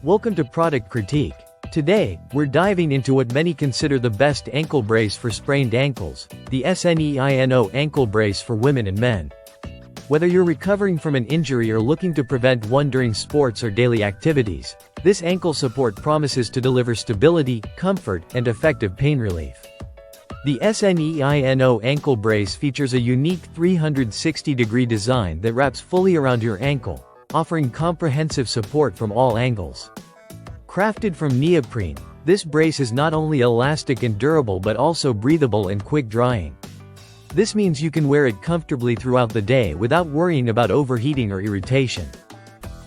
Welcome to Product Critique. Today, we're diving into what many consider the best ankle brace for sprained ankles, the SNEINO ankle brace for women and men. Whether you're recovering from an injury or looking to prevent one during sports or daily activities, this ankle support promises to deliver stability, comfort, and effective pain relief. The SNEINO ankle brace features a unique 360-degree design that wraps fully around your ankle, offering comprehensive support from all angles. Crafted from neoprene, this brace is not only elastic and durable but also breathable and quick-drying. This means you can wear it comfortably throughout the day without worrying about overheating or irritation.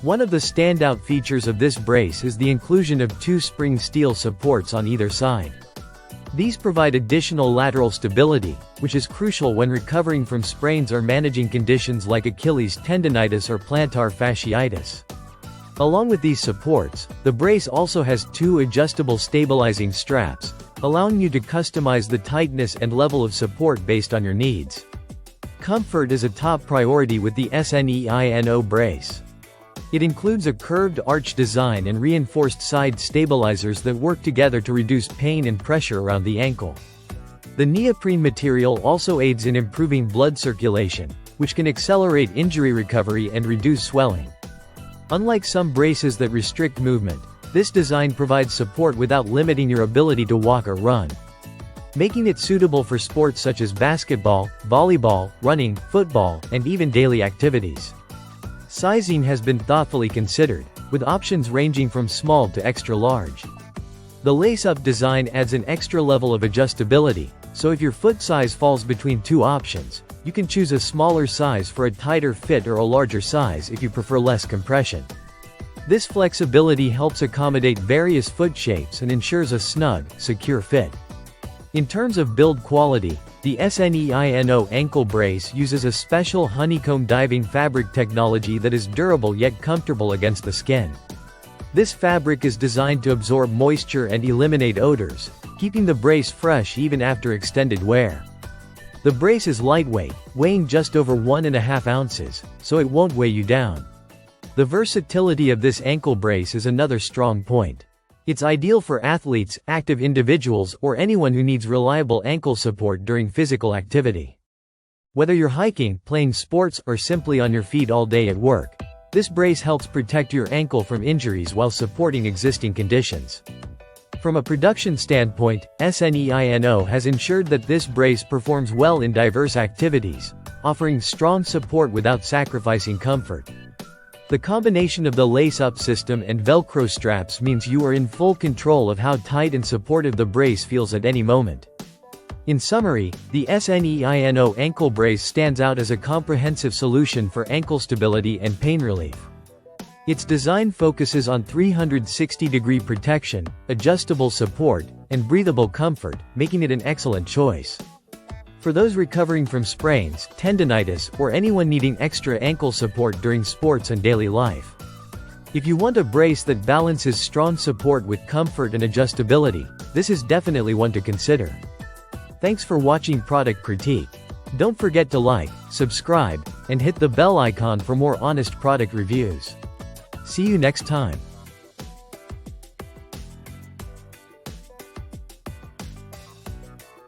One of the standout features of this brace is the inclusion of two spring steel supports on either side. These provide additional lateral stability, which is crucial when recovering from sprains or managing conditions like Achilles tendonitis or plantar fasciitis. Along with these supports, the brace also has two adjustable stabilizing straps, allowing you to customize the tightness and level of support based on your needs. Comfort is a top priority with the SNEINO brace. It includes a curved arch design and reinforced side stabilizers that work together to reduce pain and pressure around the ankle. The neoprene material also aids in improving blood circulation, which can accelerate injury recovery and reduce swelling. Unlike some braces that restrict movement, this design provides support without limiting your ability to walk or run, making it suitable for sports such as basketball, volleyball, running, football, and even daily activities. Sizing has been thoughtfully considered, with options ranging from small to extra large. The lace-up design adds an extra level of adjustability, so if your foot size falls between two options, you can choose a smaller size for a tighter fit or a larger size if you prefer less compression. This flexibility helps accommodate various foot shapes and ensures a snug, secure fit. In terms of build quality, the SNEINO ankle brace uses a special honeycomb diving fabric technology that is durable yet comfortable against the skin. This fabric is designed to absorb moisture and eliminate odors, keeping the brace fresh even after extended wear. The brace is lightweight, weighing just over 1.5 ounces, so it won't weigh you down. The versatility of this ankle brace is another strong point. It's ideal for athletes, active individuals, or anyone who needs reliable ankle support during physical activity. Whether you're hiking, playing sports, or simply on your feet all day at work, this brace helps protect your ankle from injuries while supporting existing conditions. From a production standpoint, SNEINO has ensured that this brace performs well in diverse activities, offering strong support without sacrificing comfort. The combination of the lace-up system and Velcro straps means you are in full control of how tight and supportive the brace feels at any moment. In summary, the SNEINO ankle brace stands out as a comprehensive solution for ankle stability and pain relief. Its design focuses on 360-degree protection, adjustable support, and breathable comfort, making it an excellent choice. For those recovering from sprains, tendonitis, or anyone needing extra ankle support during sports and daily life. If you want a brace that balances strong support with comfort and adjustability, this is definitely one to consider. Thanks for watching Product Critique. Don't forget to like, subscribe, and hit the bell icon for more honest product reviews. See you next time.